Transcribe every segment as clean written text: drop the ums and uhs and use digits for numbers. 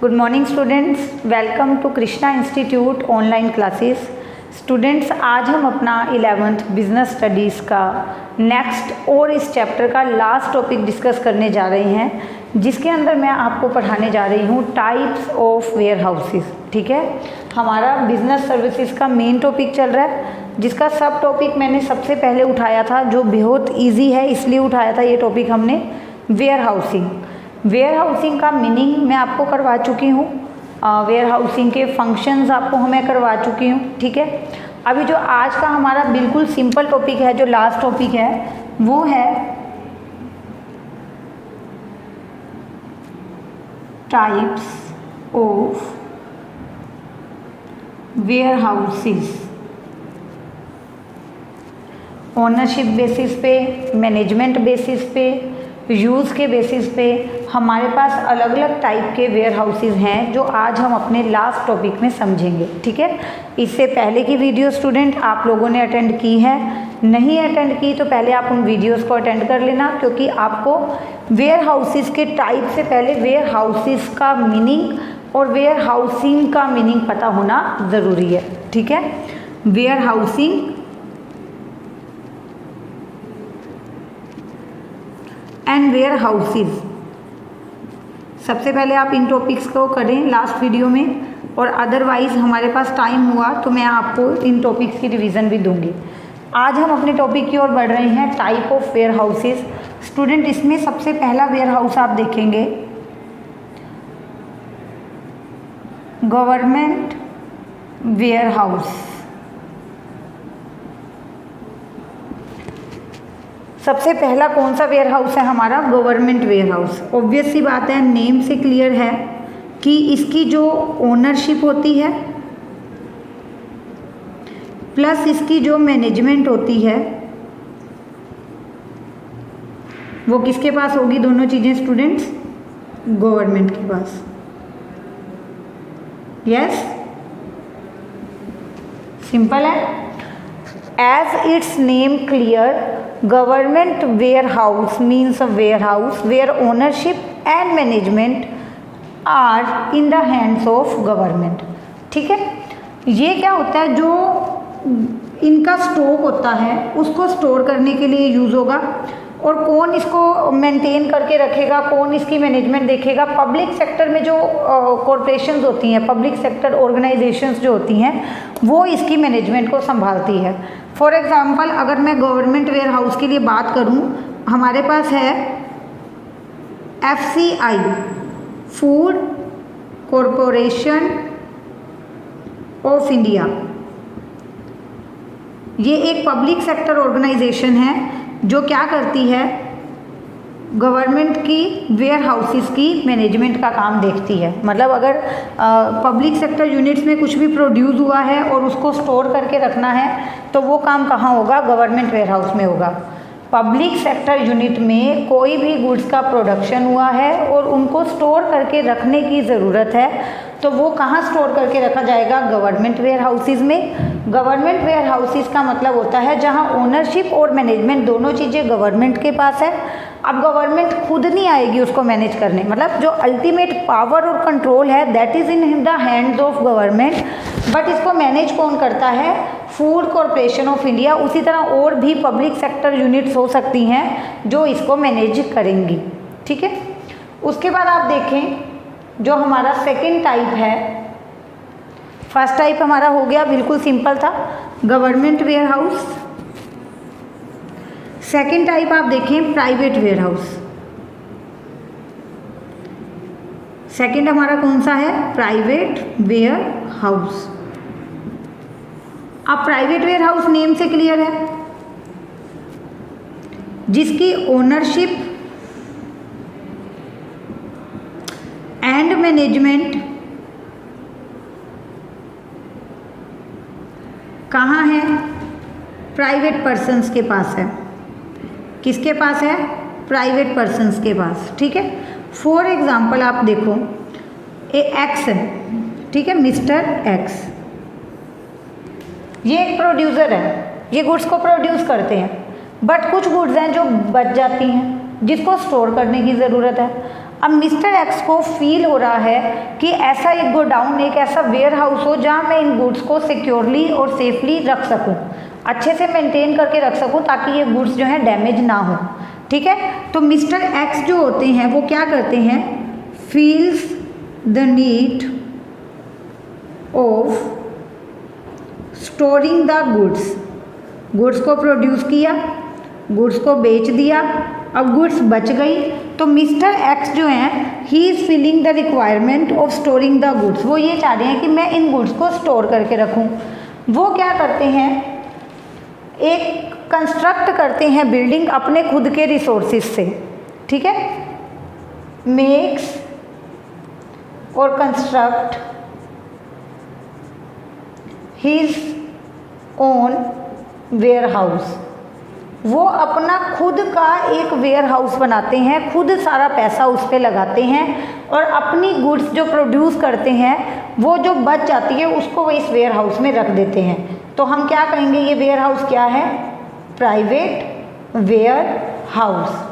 Good morning students, welcome to Krishna institute online classes. Students, आज हम अपना 11th बिजनेस स्टडीज़ का नेक्स्ट और इस चैप्टर का लास्ट टॉपिक डिस्कस करने जा रहे हैं, जिसके अंदर मैं आपको पढ़ाने जा रही हूँ टाइप्स ऑफ वेयर हाउसेस। ठीक है, हमारा बिजनेस सर्विसेज का मेन टॉपिक चल रहा है, जिसका सब टॉपिक मैंने सबसे पहले उठाया था, जो बहुत ईजी है इसलिए उठाया था ये टॉपिक हमने, वेयर हाउसिंग। वेयर हाउसिंग का मीनिंग मैं आपको करवा चुकी हूँ, वेयर हाउसिंग के फंक्शंस आपको मैं करवा चुकी हूँ। ठीक है, अभी जो आज का हमारा बिल्कुल सिंपल टॉपिक है, जो लास्ट टॉपिक है, वो है types of warehouses. Ownership basis पे, मैनेजमेंट बेसिस पे, यूज़ के बेसिस पे हमारे पास अलग अलग टाइप के वेयर हाउसेस हैं, जो आज हम अपने लास्ट टॉपिक में समझेंगे। ठीक है, इससे पहले की वीडियो स्टूडेंट आप लोगों ने अटेंड की है, नहीं अटेंड की तो पहले आप उन वीडियोस को अटेंड कर लेना, क्योंकि आपको वेयर हाउसेस के टाइप से पहले वेयर हाउसेस का मीनिंग और वेयर हाउसिंग का मीनिंग पता होना ज़रूरी है। ठीक है, warehousing and warehouses, सबसे पहले आप इन टॉपिक्स को करें लास्ट वीडियो में, और अदरवाइज़ हमारे पास टाइम हुआ तो मैं आपको इन टॉपिक्स की रिवीजन भी दूंगी। आज हम अपने टॉपिक की ओर बढ़ रहे हैं, type of warehouses. Student, इसमें सबसे पहला वेयर हाउस आप देखेंगे गवर्नमेंट वेयर हाउस। सबसे पहला कौन सा वेयर हाउस है हमारा? Government warehouse. ऑब्वियस सी बात है, नेम से क्लियर है कि इसकी जो ओनरशिप होती है प्लस इसकी जो मैनेजमेंट होती है वो किसके पास होगी? दोनों चीज़ें स्टूडेंट्स गवर्नमेंट के पास। यस, सिंपल है। As its name clear, government warehouse means a warehouse where ownership and management are in the hands of government. ठीक है, ये क्या होता है, जो इनका स्टॉक होता है उसको स्टोर करने के लिए यूज़ होगा, और कौन इसको मेंटेन करके रखेगा, कौन इसकी मैनेजमेंट देखेगा? पब्लिक सेक्टर में जो कॉरपोरेशंस होती हैं, पब्लिक सेक्टर ऑर्गेनाइजेशंस जो होती हैं, वो इसकी मैनेजमेंट को संभालती है। फॉर एग्जांपल, अगर मैं गवर्नमेंट वेयर हाउस के लिए बात करूं, हमारे पास है FCI, food corporation of India. ये एक पब्लिक सेक्टर ऑर्गेनाइजेशन है जो क्या करती है, गवर्नमेंट की वेयर हाउसेस की मैनेजमेंट का काम देखती है। मतलब अगर पब्लिक सेक्टर यूनिट्स में कुछ भी प्रोड्यूस हुआ है और उसको स्टोर करके रखना है, तो वो काम कहाँ होगा? गवर्नमेंट वेयर हाउस में होगा। पब्लिक सेक्टर यूनिट में कोई भी गुड्स का प्रोडक्शन हुआ है और उनको स्टोर करके रखने की ज़रूरत है, तो वो कहाँ स्टोर करके रखा जाएगा? गवर्नमेंट वेयर हाउसेस में। गवर्नमेंट वेयर हाउसेस का मतलब होता है जहाँ ओनरशिप और मैनेजमेंट दोनों चीज़ें गवर्नमेंट के पास है। अब गवर्नमेंट खुद नहीं आएगी उसको मैनेज करने, मतलब जो अल्टीमेट पावर और कंट्रोल है that is in the hands of government, but इसको मैनेज कौन करता है? Food corporation of India. उसी तरह और भी पब्लिक सेक्टर यूनिट्स हो सकती हैं जो इसको मैनेज करेंगी। ठीक है, उसके बाद आप देखें जो हमारा सेकेंड टाइप है, फर्स्ट टाइप हमारा हो गया, बिल्कुल सिंपल था, government warehouse. Second type आप देखें प्राइवेट वेयर हाउस। सेकेंड हमारा कौन सा है? Private warehouse. अब प्राइवेट वेयर हाउस नेम से क्लियर है, जिसकी ओनरशिप एंड मैनेजमेंट कहाँ है? प्राइवेट पर्सन्स के पास है। किसके पास है? प्राइवेट पर्सन्स के पास। ठीक है, फॉर एग्जाम्पल आप देखो, ए एक्स है, ठीक है, मिस्टर एक्स, ये एक प्रोड्यूसर है, ये गुड्स को प्रोड्यूस करते हैं, बट कुछ गुड्स हैं जो बच जाती हैं जिसको स्टोर करने की ज़रूरत है। अब मिस्टर एक्स को फील हो रहा है कि ऐसा एक गोडाउन, एक ऐसा वेयर हाउस हो जहाँ मैं इन गुड्स को सिक्योरली और सेफली रख सकूँ, अच्छे से मेंटेन करके रख सकूँ ताकि ये गुड्स जो है डैमेज ना हो। ठीक है, तो मिस्टर एक्स जो होते हैं वो क्या करते हैं, feels the need of storing the goods. Goods को प्रोड्यूस किया, गुड्स को बेच दिया, अब गुड्स बच गई, तो मिस्टर एक्स जो हैं he is feeling the requirement of storing the goods. वो ये चाह रहे हैं कि मैं इन गुड्स को स्टोर करके रखूं। वो क्या करते हैं, एक कंस्ट्रक्ट करते हैं बिल्डिंग अपने खुद के रिसोर्सेज से। ठीक है, मेक्स और construct his own warehouse. वो अपना खुद का एक वेयर हाउस बनाते हैं, खुद सारा पैसा उस पर लगाते हैं और अपनी गुड्स जो प्रोड्यूस करते हैं वो जो बच जाती है उसको वो इस वेयर हाउस में रख देते हैं। तो हम क्या कहेंगे, ये वेयर हाउस क्या है, प्राइवेट वेयर हाउस।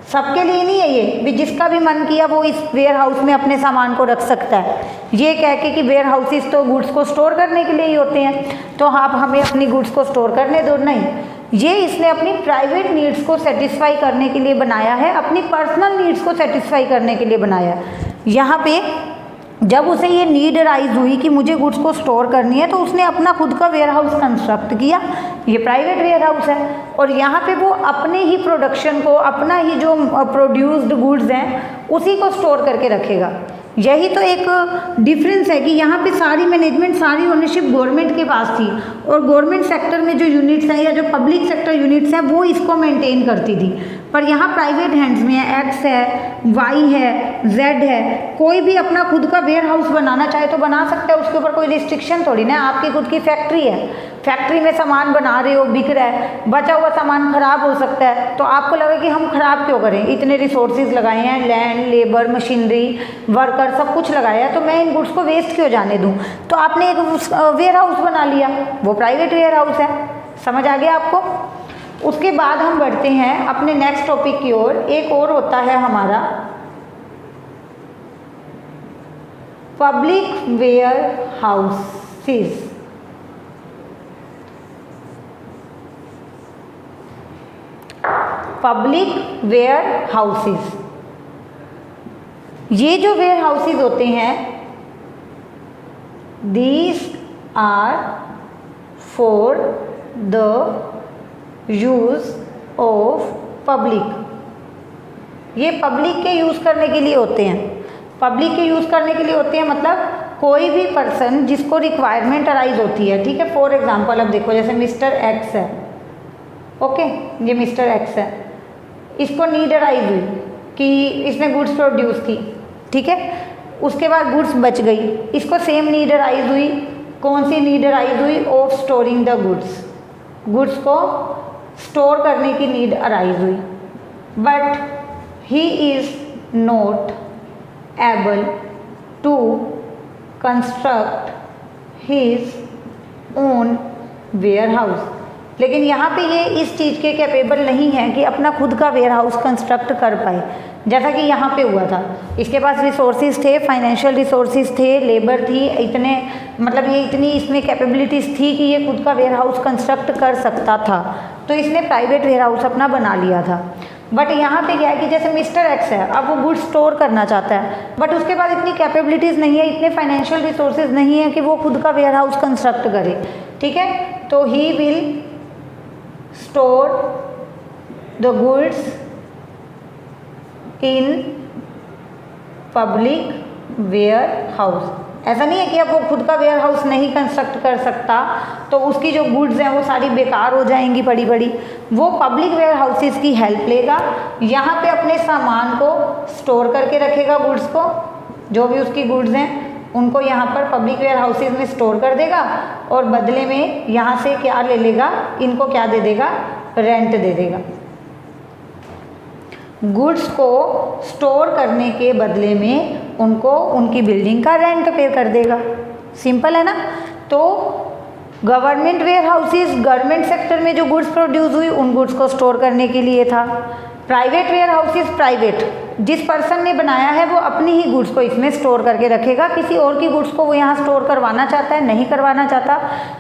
सबके लिए नहीं है ये भी, जिसका भी मन किया वो इस वेयर हाउस में अपने सामान को रख सकता है। ये कह के कि वेयर हाउसेस तो गुड्स को स्टोर करने के लिए ही होते हैं, तो आप हमें अपनी गुड्स को स्टोर करने दो, नहीं, ये इसने अपनी प्राइवेट नीड्स को सेटिस्फाई करने के लिए बनाया है, अपनी पर्सनल नीड्स को सेटिस्फाई करने के लिए बनाया है। यहाँ पे जब उसे ये नीड राइज हुई कि मुझे गुड्स को स्टोर करनी है, तो उसने अपना खुद का वेयर हाउस कंस्ट्रक्ट किया, ये प्राइवेट वेयर हाउस है, और यहाँ पे वो अपने ही प्रोडक्शन को, अपना ही जो प्रोड्यूस्ड गुड्स हैं उसी को स्टोर करके रखेगा। यही तो एक डिफरेंस है कि यहाँ पे सारी मैनेजमेंट, सारी ओनरशिप गवर्नमेंट के पास थी और गवर्नमेंट सेक्टर में जो यूनिट्स हैं या जो पब्लिक सेक्टर यूनिट्स हैं वो इसको मेंटेन करती थी, पर यहाँ प्राइवेट हैंड्स में है। एक्स है, वाई है, जेड है, कोई भी अपना खुद का वेयर हाउस बनाना चाहे तो बना सकता है, उसके ऊपर कोई रिस्ट्रिक्शन थोड़ी ना। आपकी खुद की फैक्ट्री है, फैक्ट्री में सामान बना रहे हो, बिक रहा है, बचा हुआ सामान खराब हो सकता है, तो आपको लगे कि हम खराब क्यों करें, इतने रिसोर्सेज लगाए हैं, लैंड, लेबर, मशीनरी, वर्कर, सब कुछ लगाया है, तो मैं इन गुड्स को वेस्ट क्यों जाने दूं। तो आपने एक वेयर हाउस बना लिया, वो प्राइवेट वेयर हाउस है। समझ आ गया आपको। उसके बाद हम बढ़ते हैं अपने नेक्स्ट टॉपिक की ओर। एक और होता है हमारा public warehouses. Public warehouses, ये जो वेयर हाउसेस होते हैं, these are for the use of public. ये पब्लिक के यूज़ करने के लिए होते हैं। पब्लिक के यूज़ करने के लिए होते हैं मतलब कोई भी पर्सन जिसको रिक्वायरमेंट अराइज होती है। ठीक है, फॉर एग्जांपल अब देखो, जैसे मिस्टर एक्स है, ओके, ये मिस्टर एक्स है, इसको नीड अराइज हुई कि इसने गुड्स प्रोड्यूस की, ठीक है, उसके बाद गुड्स बच गई, इसको सेम नीड अराइज हुई। कौन सी नीड अराइज हुई, of storing the goods, goods को स्टोर करने की नीड अराइज हुई, but he is not able to construct his own warehouse. लेकिन यहाँ पे ये इस चीज़ के कैपेबल नहीं है कि अपना खुद का वेयर हाउस कंस्ट्रक्ट कर पाए, जैसा कि यहाँ पे हुआ था। इसके पास रिसोर्सेज थे, फाइनेंशियल रिसोर्सेज थे, लेबर थी, इतने मतलब ये इतनी इसमें कैपेबिलिटीज़ थी कि ये खुद का वेयर हाउस कंस्ट्रक्ट कर सकता था, तो इसने प्राइवेट वेयर हाउस अपना बना लिया था। बट यहाँ पे क्या है कि जैसे मिस्टर एक्स है, अब वो गुड्स स्टोर करना चाहता है, बट उसके पास इतनी कैपेबिलिटीज़ नहीं है, इतने फाइनेंशियल रिसोर्सेज नहीं है कि वो खुद का वेयर हाउस कंस्ट्रक्ट करे। ठीक है, तो he will store the goods in public warehouse. ऐसा नहीं है कि अब वो खुद का वेयर हाउस नहीं कंस्ट्रक्ट कर सकता तो उसकी जो गुड्स हैं वो सारी बेकार हो जाएंगी पड़ी पड़ी। वो पब्लिक वेयर हाउसेस की हेल्प लेगा, यहाँ पे अपने सामान को स्टोर करके रखेगा, गुड्स को, जो भी उसकी गुड्स हैं उनको यहाँ पर पब्लिक वेयर हाउसेस में स्टोर कर देगा, और बदले में यहाँ से क्या ले लेगा, इनको क्या दे देगा, रेंट दे देगा। गुड्स को स्टोर करने के बदले में उनको उनकी बिल्डिंग का रेंट पे कर देगा। सिंपल है ना। तो government warehouses government sector में जो गुड्स प्रोड्यूस हुई उन गुड्स को स्टोर करने के लिए था, private warehouse is private, जिस पर्सन ने बनाया है वो अपनी ही गुड्स को इसमें स्टोर करके रखेगा, किसी और की गुड्स को वो यहाँ स्टोर करवाना चाहता है नहीं करवाना चाहता,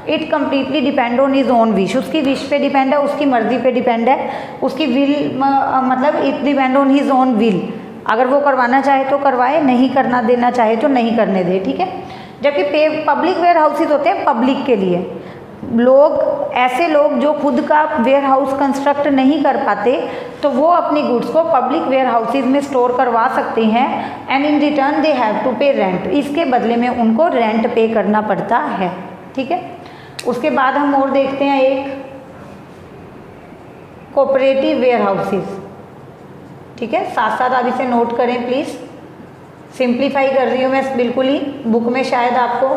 it completely depend on his own wish, उसकी विश पे डिपेंड है, उसकी मर्जी पे डिपेंड है, उसकी विल मतलब it depend on his own will, अगर वो करवाना चाहे तो करवाए, नहीं करना देना चाहे तो नहीं करने दे, ठीक है। जबकि पब्लिक वेयर हाउसेज होते हैं पब्लिक के लिए, लोग ऐसे लोग जो खुद का वेयर हाउस कंस्ट्रक्ट नहीं कर पाते तो वो अपनी गुड्स को पब्लिक वेयर हाउसेज में स्टोर करवा सकते हैं, and in return they have to pay rent, इसके बदले में उनको रेंट पे करना पड़ता है, ठीक है। उसके बाद हम और देखते हैं एक कोऑपरेटिव वेयर हाउसेज, ठीक है। साथ साथ आप इसे नोट करें प्लीज़, सिंप्लीफाई कर रही हूँ मैं बिल्कुल ही, बुक में शायद आपको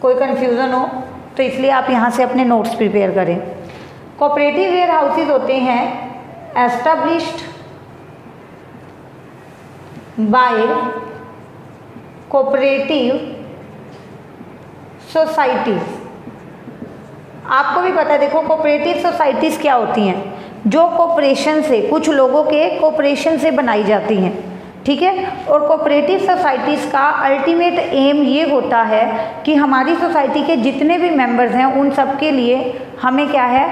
कोई कन्फ्यूज़न हो तो इसलिए आप यहाँ से अपने नोट्स प्रिपेयर करें। कोऑपरेटिव वेयर हाउसेज होते हैं एस्टैब्लिश्ड बाय कोऑपरेटिव सोसाइटीज। आपको भी पता है, देखो कोऑपरेटिव सोसाइटीज़ क्या होती हैं, जो कोऑपरेशन से, कुछ लोगों के कोऑपरेशन से बनाई जाती हैं, ठीक है। और कोऑपरेटिव सोसाइटीज़ का अल्टीमेट एम ये होता है कि हमारी सोसाइटी के जितने भी मेंबर्स हैं उन सब के लिए हमें क्या है,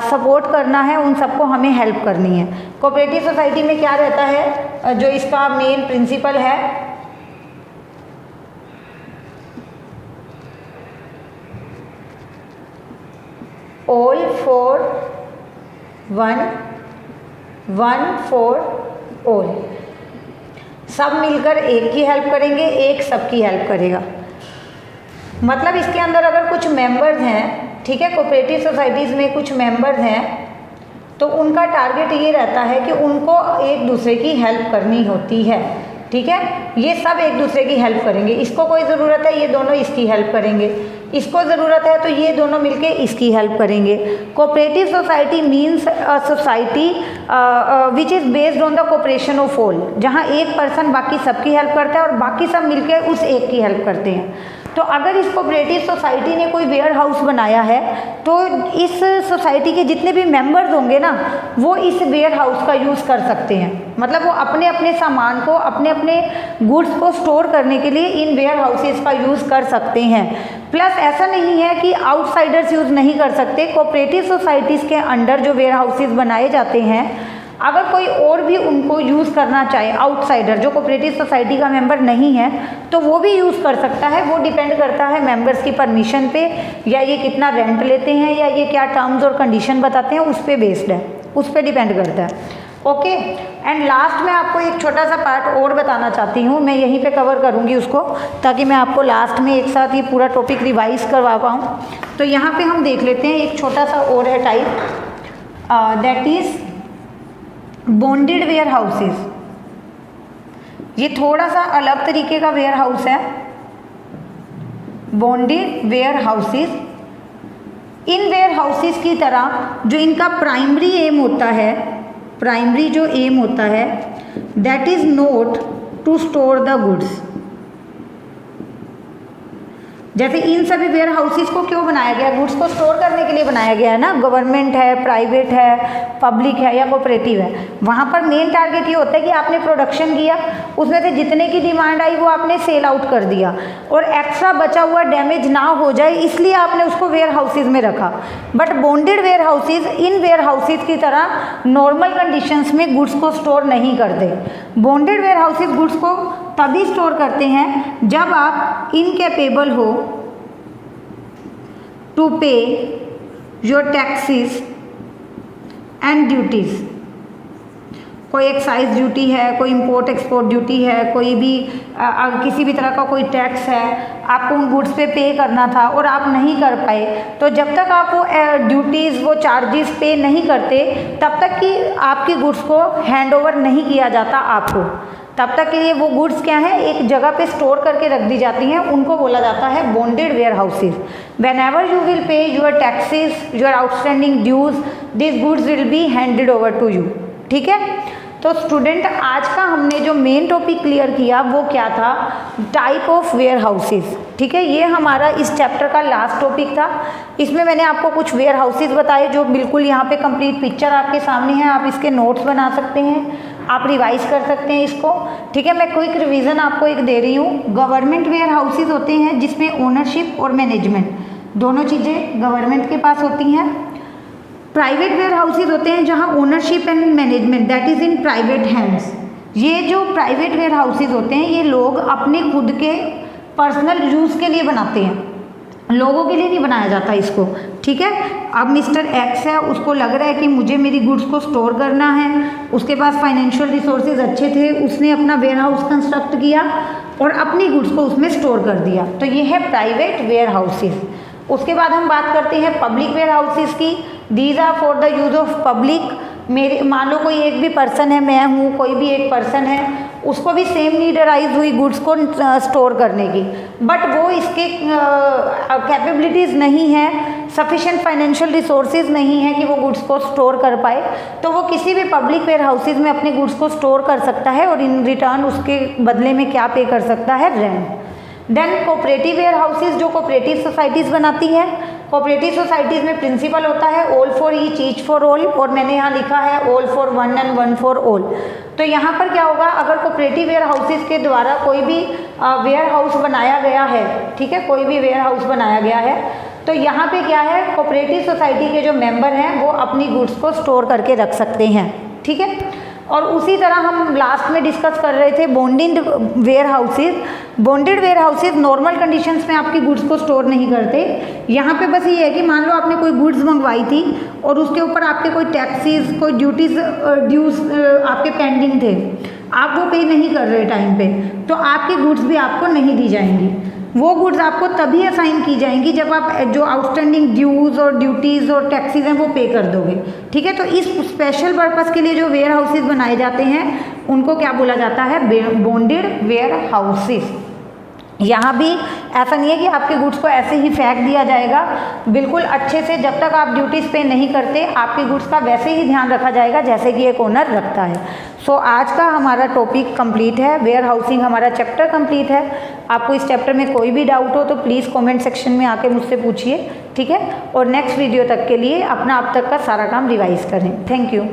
सपोर्ट करना है, उन सबको हमें हेल्प करनी है। कोऑपरेटिव सोसाइटी में क्या रहता है, जो इसका मेन प्रिंसिपल है, all for one, one for all, सब मिलकर एक की हेल्प करेंगे, एक सबकी हेल्प करेगा। मतलब इसके अंदर अगर कुछ मेंबर्स हैं, ठीक है, कोऑपरेटिव सोसाइटीज़ में कुछ मेंबर्स हैं तो उनका टारगेट ये रहता है कि उनको एक दूसरे की हेल्प करनी होती है, ठीक है। ये सब एक दूसरे की हेल्प करेंगे, इसको कोई ज़रूरत है ये दोनों इसकी हेल्प करेंगे, इसको ज़रूरत है तो ये दोनों मिलके इसकी हेल्प करेंगे। Cooperative society means a society which is based on the cooperation of all, जहाँ एक पर्सन बाकी सबकी हेल्प करता है और बाकी सब मिलके उस एक की हेल्प करते हैं। तो अगर इस कोऑपरेटिव सोसाइटी ने कोई वेयर हाउस बनाया है तो इस सोसाइटी के जितने भी मेंबर्स होंगे ना वो इस वेयर हाउस का यूज़ कर सकते हैं, मतलब वो अपने अपने सामान को, अपने अपने गुड्स को स्टोर करने के लिए इन वेयर हाउसेस का यूज़ कर सकते हैं। प्लस ऐसा नहीं है कि आउटसाइडर्स यूज़ नहीं कर सकते, कोऑपरेटिव सोसाइटीज़ के अंडर जो वेयर हाउसेस बनाए जाते हैं अगर कोई और भी उनको यूज़ करना चाहे, आउटसाइडर जो कोऑपरेटिव सोसाइटी का मेंबर नहीं है तो वो भी यूज़ कर सकता है। वो डिपेंड करता है मेंबर्स की परमिशन पे, या ये कितना रेंट लेते हैं, या ये क्या टर्म्स और कंडीशन बताते हैं, उस पर बेस्ड है, उस पर डिपेंड करता है। ओके, एंड लास्ट में आपको एक छोटा सा पार्ट और बताना चाहती हूँ, मैं यहीं पे कवर करूँगी उसको ताकि मैं आपको लास्ट में एक साथ ये पूरा टॉपिक रिवाइज करवा पाऊँ। तो यहाँ पे हम देख लेते हैं एक छोटा सा और है type, that is bonded warehouses. ये थोड़ा सा अलग तरीके का वेयर हाउस है, बॉन्डेड वेयर हाउसेस। इन वेयर हाउसेस की तरह जो इनका प्राइमरी एम होता है, प्राइमरी जो एम होता है that is not to store the goods. जैसे इन सभी वेयर हाउसेस को क्यों बनाया गया, गुड्स को स्टोर करने के लिए बनाया गया है ना। गवर्नमेंट है, प्राइवेट है, पब्लिक है या कोऑपरेटिव है, वहाँ पर मेन टारगेट ये होता है कि आपने प्रोडक्शन किया, उसमें से जितने की डिमांड आई वो आपने सेल आउट कर दिया और एक्स्ट्रा बचा हुआ डैमेज ना हो जाए इसलिए आपने उसको वेयर हाउसेज में रखा। बट बॉन्डेड वेयर हाउसेज इन वेयर हाउसेज की तरह नॉर्मल कंडीशंस में गुड्स को स्टोर नहीं करते। बॉन्डेड वेयर हाउसेज गुड्स को तभी स्टोर करते हैं जब आप इनकेपेबल हो टू पे योर टैक्सेस एंड ड्यूटीज़। कोई एक्साइज ड्यूटी है, कोई इंपोर्ट एक्सपोर्ट ड्यूटी है, कोई भी किसी भी तरह का कोई टैक्स है, आपको उन गुड्स पे पे करना था और आप नहीं कर पाए, तो जब तक आप वो ड्यूटीज़, वो चार्जेस पे नहीं करते तब तक कि आपकी गुड्स को हैंड ओवर नहीं किया जाता आपको, तब तक के लिए वो गुड्स क्या है एक जगह पे स्टोर करके रख दी जाती हैं, उनको बोला जाता है bonded warehouses. Whenever you will pay your taxes, your outstanding dues, this goods will be handed over to you, ठीक है। तो स्टूडेंट आज का हमने जो मेन टॉपिक क्लियर किया वो क्या था, टाइप ऑफ वेयर हाउसेस। ठीक है, ये हमारा इस चैप्टर का लास्ट टॉपिक था। इसमें मैंने आपको कुछ वेयर हाउसेस बताए जो बिल्कुल यहाँ पे कंप्लीट पिक्चर आपके सामने है, आप इसके नोट्स बना सकते हैं, आप रिवाइज कर सकते हैं इसको। ठीक है, मैं क्विक रिवीजन आपको एक दे रही हूँ। गवर्नमेंट वेयर हाउसेज होते हैं जिसमें ओनरशिप और मैनेजमेंट दोनों चीज़ें गवर्नमेंट के पास होती हैं। प्राइवेट वेयर हाउसेज होते हैं जहाँ ownership and management that is in private hands. ये जो प्राइवेट वेयर हाउसेज होते हैं ये लोग अपने खुद के पर्सनल यूज़ के लिए बनाते हैं, लोगों के लिए नहीं बनाया जाता इसको। ठीक है, अब मिस्टर एक्स है, उसको लग रहा है कि मुझे मेरी गुड्स को स्टोर करना है, उसके पास फाइनेंशियल रिसोर्सेज अच्छे थे, उसने अपना वेयर हाउस कंस्ट्रक्ट किया और अपनी गुड्स को उसमें स्टोर कर दिया। तो ये है प्राइवेट वेयर हाउसेज। उसके बाद हम बात करते हैं पब्लिक वेयर हाउसेज की। These are for the use of public. मेरे मान लो कोई एक भी पर्सन है, मैं हूँ, कोई भी एक पर्सन है, उसको भी सेम नीड अराइज हुई गुड्स को स्टोर करने की, बट वो इसके कैपेबिलिटीज़ नहीं है, सफिशिएंट फाइनेंशियल रिसोर्सेज नहीं है कि वो गुड्स को स्टोर कर पाए, तो वो किसी भी पब्लिक वेयर हाउसेज में अपने गुड्स को स्टोर कर सकता है और इन रिटर्न उसके बदले में क्या पे कर सकता है, rent. Then cooperative warehouses जो कोऑपरेटिव सोसाइटीज़ बनाती है। कोऑपरेटिव सोसाइटीज़ में प्रिंसिपल होता है all for each for all, और मैंने यहाँ लिखा है all for one and one for all. तो यहाँ पर क्या होगा, अगर कोऑपरेटिव वेयर हाउसेज के द्वारा कोई भी वेयर हाउस बनाया गया है, ठीक है, कोई भी वेयर हाउस बनाया गया है, तो यहाँ पे क्या है, कोऑपरेटिव सोसाइटी के जो मेंबर हैं वो अपनी गुड्स को स्टोर करके रख सकते हैं। ठीक है, और उसी तरह हम लास्ट में डिस्कस कर रहे थे bonded warehouses. Bonded warehouses normal conditions में आपकी गुड्स को स्टोर नहीं करते। यहाँ पे बस ये है कि मान लो आपने कोई गुड्स मंगवाई थी और उसके ऊपर आपके कोई टैक्सीज, कोई ड्यूटीज आपके पेंडिंग थे, आप वो पे नहीं कर रहे टाइम पे, तो आपकी गुड्स भी आपको नहीं दी जाएंगी। वो गुड्स आपको तभी असाइन की जाएंगी जब आप जो आउटस्टैंडिंग ड्यूज़ और ड्यूटीज़ और टैक्सीज हैं वो पे कर दोगे। ठीक है, तो इस स्पेशल पर्पस के लिए जो वेयर हाउसेज बनाए जाते हैं उनको क्या बोला जाता है, बॉन्डेड वेयर हाउसेज। यहाँ भी ऐसा नहीं है कि आपके गुड्स को ऐसे ही फेंक दिया जाएगा, बिल्कुल अच्छे से जब तक आप ड्यूटीज़ पे नहीं करते आपके गुड्स का वैसे ही ध्यान रखा जाएगा जैसे कि एक ओनर रखता है। सो आज का हमारा टॉपिक कंप्लीट है, वेयर हाउसिंग हमारा चैप्टर कंप्लीट है। आपको इस चैप्टर में कोई भी डाउट हो तो प्लीज़ कमेंट सेक्शन में आके मुझसे पूछिए। ठीक है, और नेक्स्ट वीडियो तक के लिए अपना अब तक का सारा काम रिवाइज करें। Thank you.